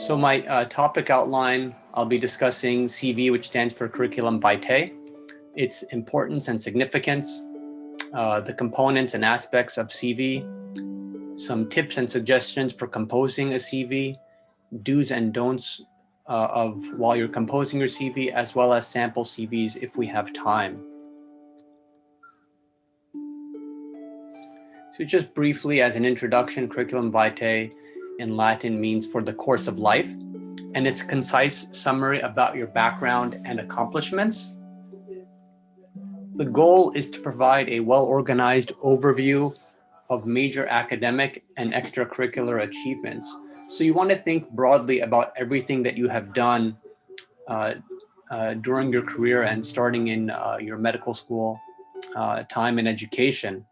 So my topic outline, I'll be discussing CV, which stands for Curriculum Vitae, its importance and significance, the components and aspects of CV, some tips and suggestions for composing a CV, do's and don'ts of while you're composing your CV, as well as sample CVs if we have time. So just briefly as an introduction, Curriculum Vitae in Latin means for the course of life, and it's a concise summary about your background and accomplishments. The goal is to provide a well-organized overview of major academic and extracurricular achievements. So you want to think broadly about everything that you have done during your career and starting in your medical school time and education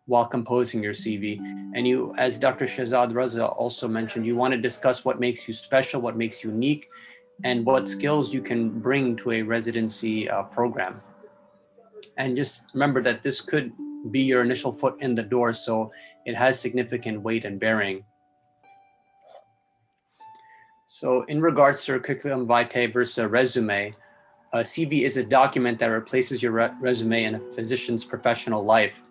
while composing your CV. And you, as Dr. Shahzad Raza also mentioned, you want to discuss what makes you special, what makes you unique, and what skills you can bring to a residency program. And just remember that this could be your initial foot in the door, so it has significant weight and bearing. So in regards to Curriculum Vitae versus a resume, a CV is a document that replaces your resume in a physician's professional life.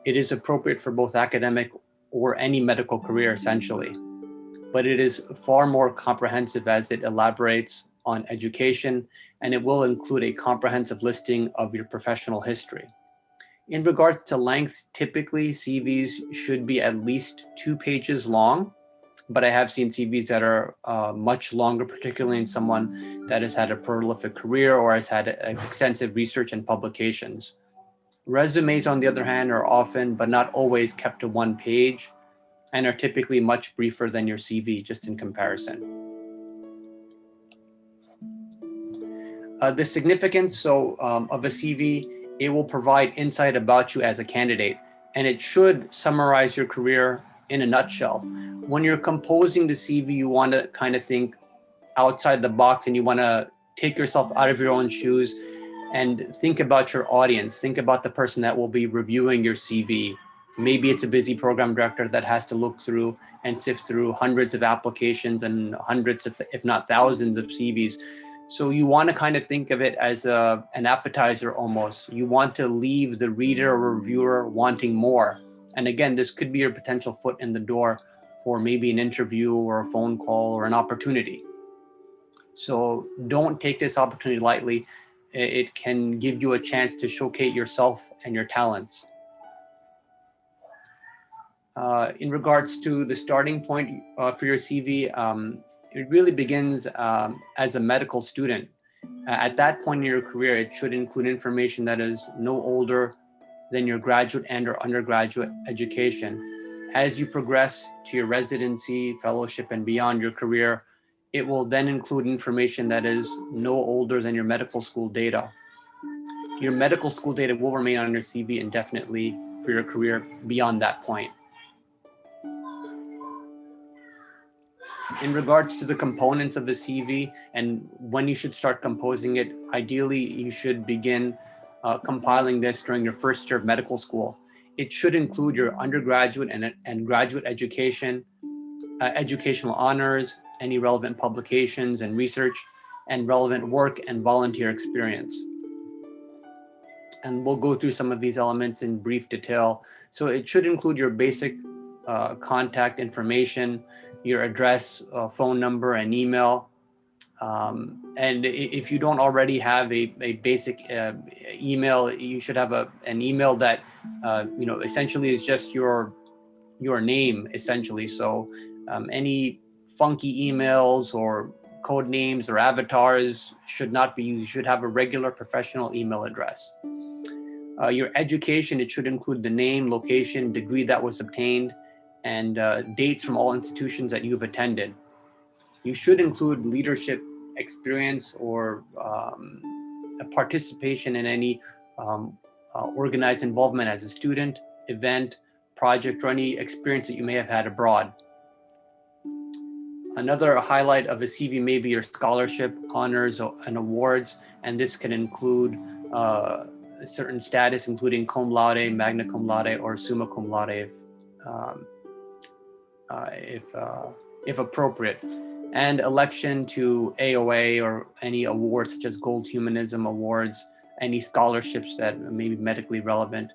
It is appropriate for both academic or any medical career, essentially, but it is far more comprehensive as it elaborates on education, and it will include a comprehensive listing of your professional history. In regards to length, typically CVs should be at least 2 pages long, but I have seen CVs that are much longer, particularly in someone that has had a prolific career or has had extensive research and publications. Resumes, on the other hand, are often, but not always, kept to 1 page and are typically much briefer than your CV, just in comparison. The significance of a CV, it will provide insight about you as a candidate, and it should summarize your career in a nutshell. When you're composing the CV, you want to kind of think outside the box, and you want to take yourself out of your own shoes and think about your audience. Think about the person that will be reviewing your CV. Maybe it's a busy program director that has to look through and sift through hundreds of applications and hundreds, if not thousands, of CVs. So you want to kind of think of it as an appetizer almost. You want to leave the reader or reviewer wanting more. And again, this could be your potential foot in the door for maybe an interview or a phone call or an opportunity. So don't take this opportunity lightly. It can give you a chance to showcase yourself and your talents. In regards to the starting point for your CV, it really begins as a medical student. At that point in your career, it should include information that is no older than your graduate and or undergraduate education. As you progress to your residency, fellowship, and beyond your career, it will then include information that is no older than your medical school data. Your medical school data will remain on your CV indefinitely for your career beyond that point. In regards to the components of the CV and when you should start composing it, ideally you should begin compiling this during your first year of medical school. It should include your undergraduate and graduate education, educational honors, any relevant publications and research, and relevant work and volunteer experience. And we'll go through some of these elements in brief detail. So it should include your basic contact information, your address, phone number, and email. And if you don't already have a basic email, you should have an email that essentially is just your name, essentially. So any funky emails or code names or avatars should not be used. You should have a regular professional email address. Your education, it should include the name, location, degree that was obtained, and dates from all institutions that you've attended. You should include leadership experience or a participation in any organized involvement as a student, event, project, or any experience that you may have had abroad. Another highlight of a CV may be your scholarship, honors, and awards, and this can include a certain status, including cum laude, magna cum laude, or summa cum laude, if appropriate. and election to AOA or any awards such as Gold Humanism Awards, any scholarships that may be medically relevant.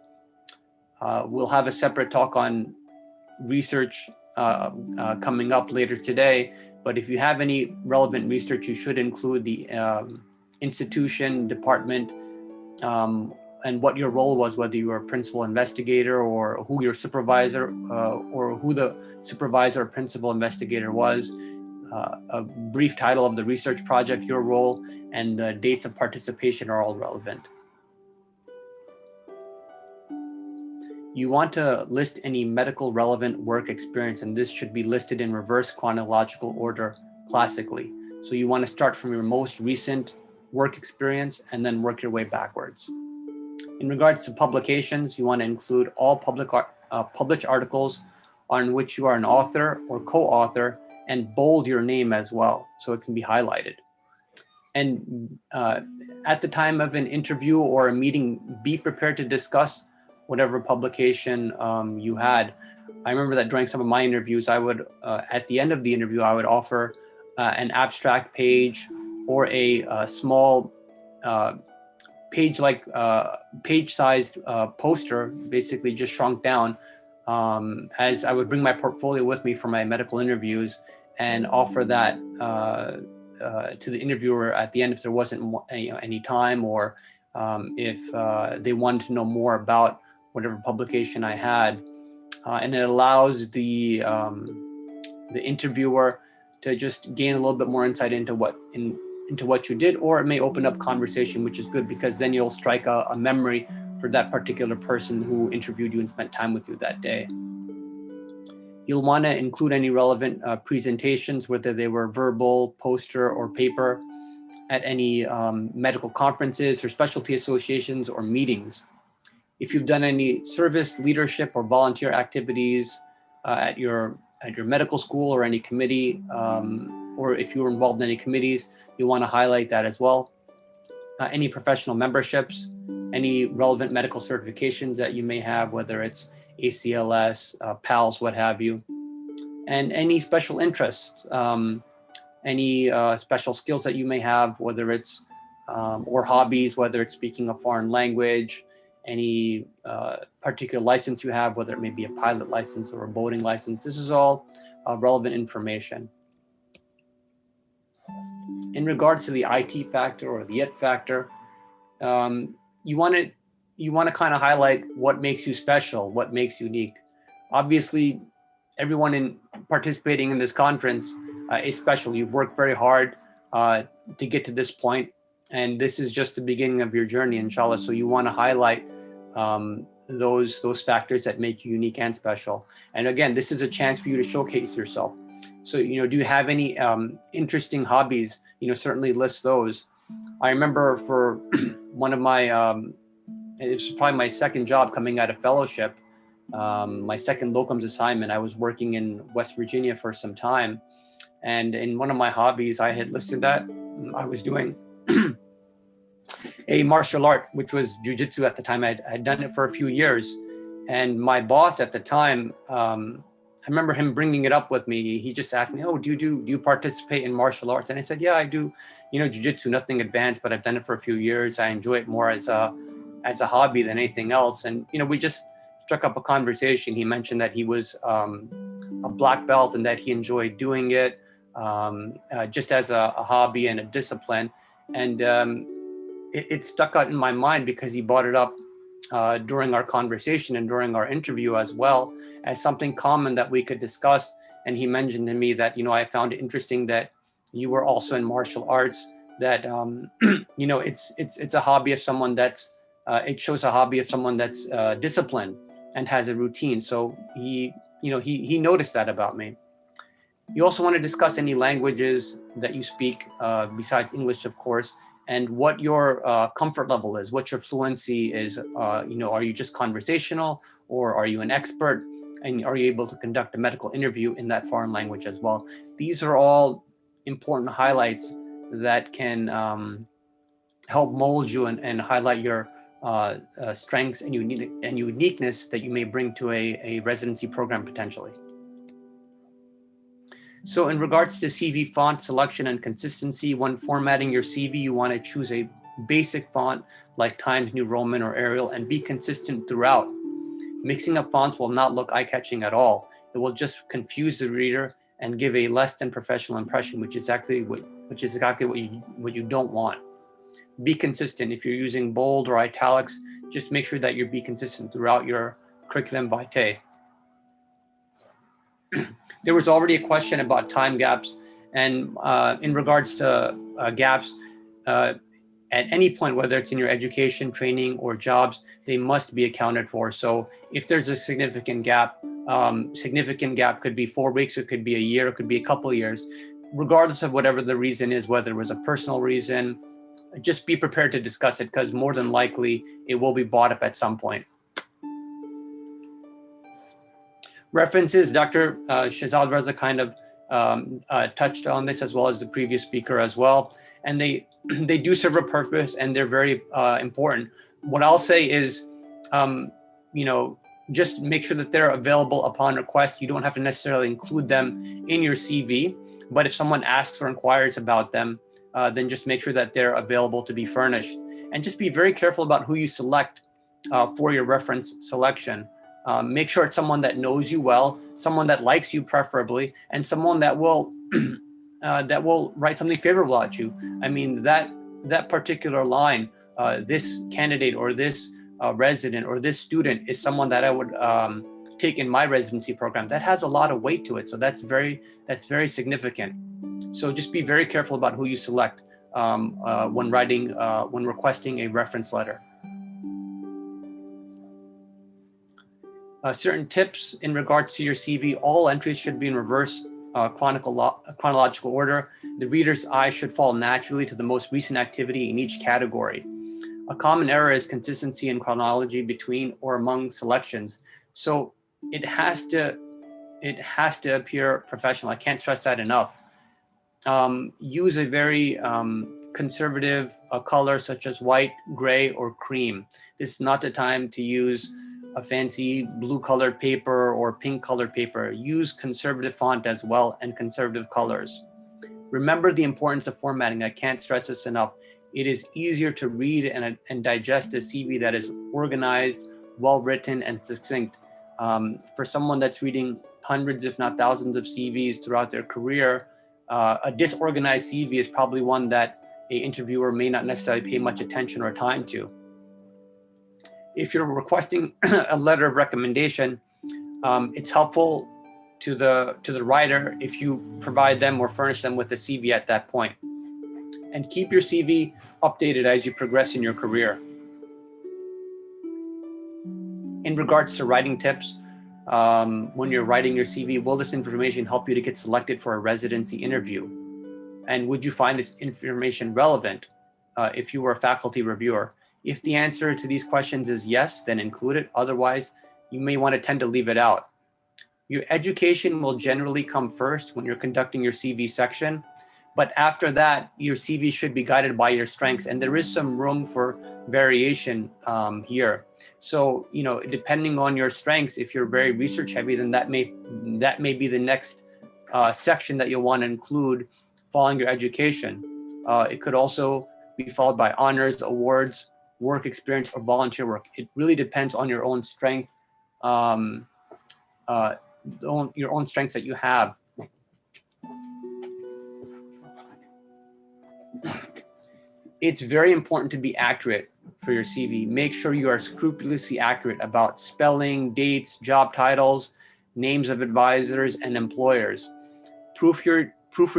We'll have a separate talk on research coming up later today, but if you have any relevant research, you should include the institution, department, and what your role was, whether you were a principal investigator or who your supervisor or who the supervisor or principal investigator was, a brief title of the research project, your role, and dates of participation are all relevant. You want to list any medical relevant work experience, and this should be listed in reverse chronological order classically. So you want to start from your most recent work experience and then work your way backwards. In regards to publications, you want to include all published articles on which you are an author or co-author, and bold your name as well so it can be highlighted. And at the time of an interview or a meeting, be prepared to discuss whatever publication you had. I remember that during some of my interviews, I would, at the end of the interview, I would offer an abstract page or a small page-sized poster, basically just shrunk down, as I would bring my portfolio with me for my medical interviews and offer that to the interviewer at the end if there wasn't any time, or if they wanted to know more about whatever publication I had. And it allows the interviewer to just gain a little bit more insight into what you did, or it may open up conversation, which is good because then you'll strike a memory for that particular person who interviewed you and spent time with you that day. You'll want to include any relevant presentations, whether they were verbal, poster, or paper, at any medical conferences or specialty associations or meetings. If you've done any service, leadership, or volunteer activities at your medical school or any committee, or if you were involved in any committees, you want to highlight that as well. Any professional memberships, any relevant medical certifications that you may have, whether it's ACLS, PALS, what have you, and any special interests, any special skills that you may have, whether it's, or hobbies, whether it's speaking a foreign language, any particular license you have, whether it may be a pilot license or a boating license. This is all relevant information. In regards to the IT factor or the it factor, you want to kind of highlight what makes you special, what makes you unique. Obviously, everyone participating in this conference is special. You've worked very hard to get to this point, and this is just the beginning of your journey, inshallah. So you want to highlight those factors that make you unique and special. And again, this is a chance for you to showcase yourself. So, do you have any interesting hobbies? Certainly list those. I remember for one of my, it was probably my second job coming out of fellowship, my second locums assignment, I was working in West Virginia for some time. And in one of my hobbies, I had listed that I was doing a martial art, which was jiu-jitsu at the time. I had done it for a few years. And my boss at the time, I remember him bringing it up with me. He just asked me, "Oh, do you participate in martial arts?" And I said, "Yeah, I do. Jiu-jitsu, nothing advanced, but I've done it for a few years. I enjoy it more as a hobby than anything else." And we just struck up a conversation. He mentioned that he was a black belt and that he enjoyed doing it just as a hobby and a discipline. And it stuck out in my mind because he brought it up during our conversation and during our interview as well as something common that we could discuss. And he mentioned to me that, I found it interesting that you were also in martial arts, that, it's a hobby of someone that's, it shows a hobby of someone that's disciplined and has a routine. So he noticed that about me. You also want to discuss any languages that you speak besides English, of course, and what your comfort level is, what your fluency is. Are you just conversational, or are you an expert? And are you able to conduct a medical interview in that foreign language as well? These are all important highlights that can help mold you and highlight your strengths and uniqueness that you may bring to a residency program potentially. So in regards to CV font selection and consistency, when formatting your CV, you want to choose a basic font like Times New Roman or Arial and be consistent throughout. Mixing up fonts will not look eye-catching at all. It will just confuse the reader and give a less than professional impression, which is exactly what you don't want. Be consistent. If you're using bold or italics, just make sure that you be consistent throughout your curriculum vitae. There was already a question about time gaps, and in regards to gaps, at any point, whether it's in your education, training, or jobs, they must be accounted for. So if there's a significant gap could be 4 weeks, it could be a year, it could be a couple of years. Regardless of whatever the reason is, whether it was a personal reason, just be prepared to discuss it, because more than likely it will be brought up at some point. References, Dr. Shahzad Raza kind of touched on this, as well as the previous speaker as well. And they do serve a purpose, and they're very important. What I'll say is, just make sure that they're available upon request. You don't have to necessarily include them in your CV, but if someone asks or inquires about them, then just make sure that they're available to be furnished. And just be very careful about who you select for your reference selection. Make sure it's someone that knows you well, someone that likes you preferably, and someone that will write something favorable at you. I mean, that particular line, this candidate or this resident or this student is someone that I would take in my residency program. That has a lot of weight to it. So that's very significant. So just be very careful about who you select when requesting a reference letter. Certain tips in regards to your CV: all entries should be in reverse chronological order. The reader's eye should fall naturally to the most recent activity in each category. A common error is consistency in chronology between or among selections. So it has to appear professional. I can't stress that enough. Use a very conservative color such as white, gray, or cream. This is not the time to use a fancy blue colored paper or pink colored paper. Use conservative font as well and conservative colors. Remember the importance of formatting. I can't stress this enough. It is easier to read and digest a CV that is organized, well written, and succinct. For someone that's reading hundreds, if not thousands of CVs throughout their career, a disorganized CV is probably one that an interviewer may not necessarily pay much attention or time to. If you're requesting a letter of recommendation, it's helpful to the writer if you provide them or furnish them with a CV at that point. And keep your CV updated as you progress in your career. In regards to writing tips, when you're writing your CV, will this information help you to get selected for a residency interview? And would you find this information relevant if you were a faculty reviewer? If the answer to these questions is yes, then include it. Otherwise, you may want to tend to leave it out. Your education will generally come first when you're conducting your CV section, but after that, your CV should be guided by your strengths, and there is some room for variation here. So, depending on your strengths, if you're very research heavy, then that may be the next section that you'll want to include following your education. It could also be followed by honors, awards, work experience, or volunteer work. It really depends on your own strength, your own strengths that you have. It's very important to be accurate for your CV. Make sure you are scrupulously accurate about spelling, dates, job titles, names of advisors and employers. Proofread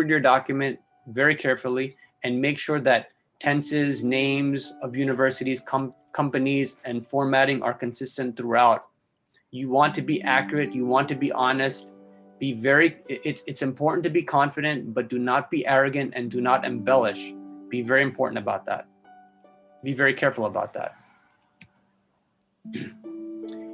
your document very carefully and make sure that tenses, names of universities, companies, and formatting are consistent throughout. You want to be accurate. You want to be honest. It's important to be confident, but do not be arrogant and do not embellish. Be very important about that. Be very careful about that.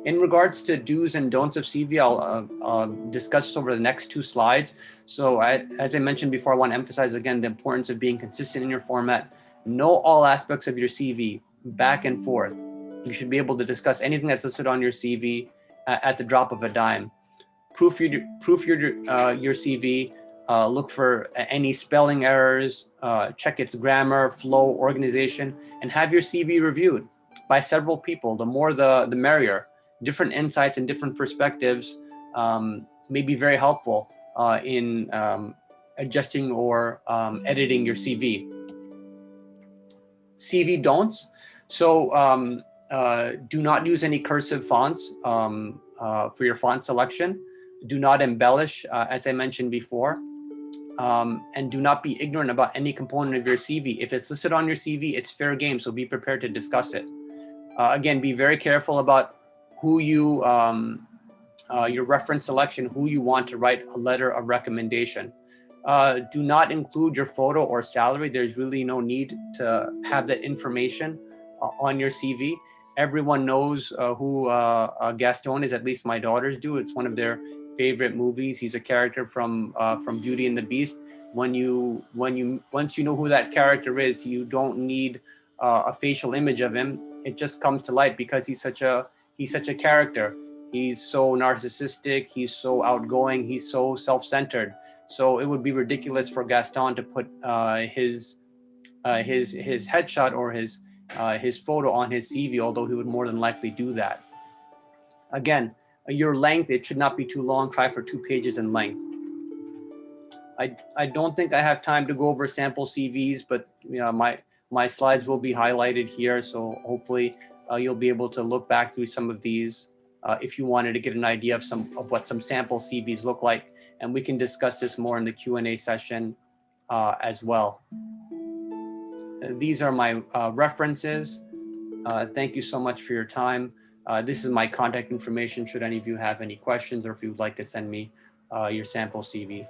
In regards to do's and don'ts of CV, I'll discuss this over the next 2 slides. So as I mentioned before, I want to emphasize again the importance of being consistent in your format. Know all aspects of your CV back and forth. You should be able to discuss anything that's listed on your CV at the drop of a dime. Proofread your CV look for any spelling errors, check its grammar, flow, organization, and have your CV reviewed by several people. The more the merrier. Different insights and different perspectives may be very helpful in adjusting or editing your CV. CV don'ts. So do not use any cursive fonts for your font selection. Do not embellish, as I mentioned before. And do not be ignorant about any component of your CV. If it's listed on your CV, it's fair game, so be prepared to discuss it. Again, be very careful about who you, your reference selection, who you want to write a letter of recommendation. Do not include your photo or salary. There's really no need to have that information on your CV. Everyone knows who Gaston is, at least my daughters do. It's one of their favorite movies. He's a character from Beauty and the Beast. Once you know who that character is, you don't need a facial image of him. It just comes to light because he's such a character. He's so narcissistic. He's so outgoing. He's so self-centered. So it would be ridiculous for Gaston to put his headshot or his photo on his CV, although he would more than likely do that. Again, your length, it should not be too long. Try for 2 pages in length. I don't think I have time to go over sample CVs, but my slides will be highlighted here. So hopefully you'll be able to look back through some of these if you wanted to get an idea of what some sample CVs look like. And we can discuss this more in the Q&A session as well. These are my references. Thank you so much for your time. This is my contact information should any of you have any questions or if you would like to send me your sample CV.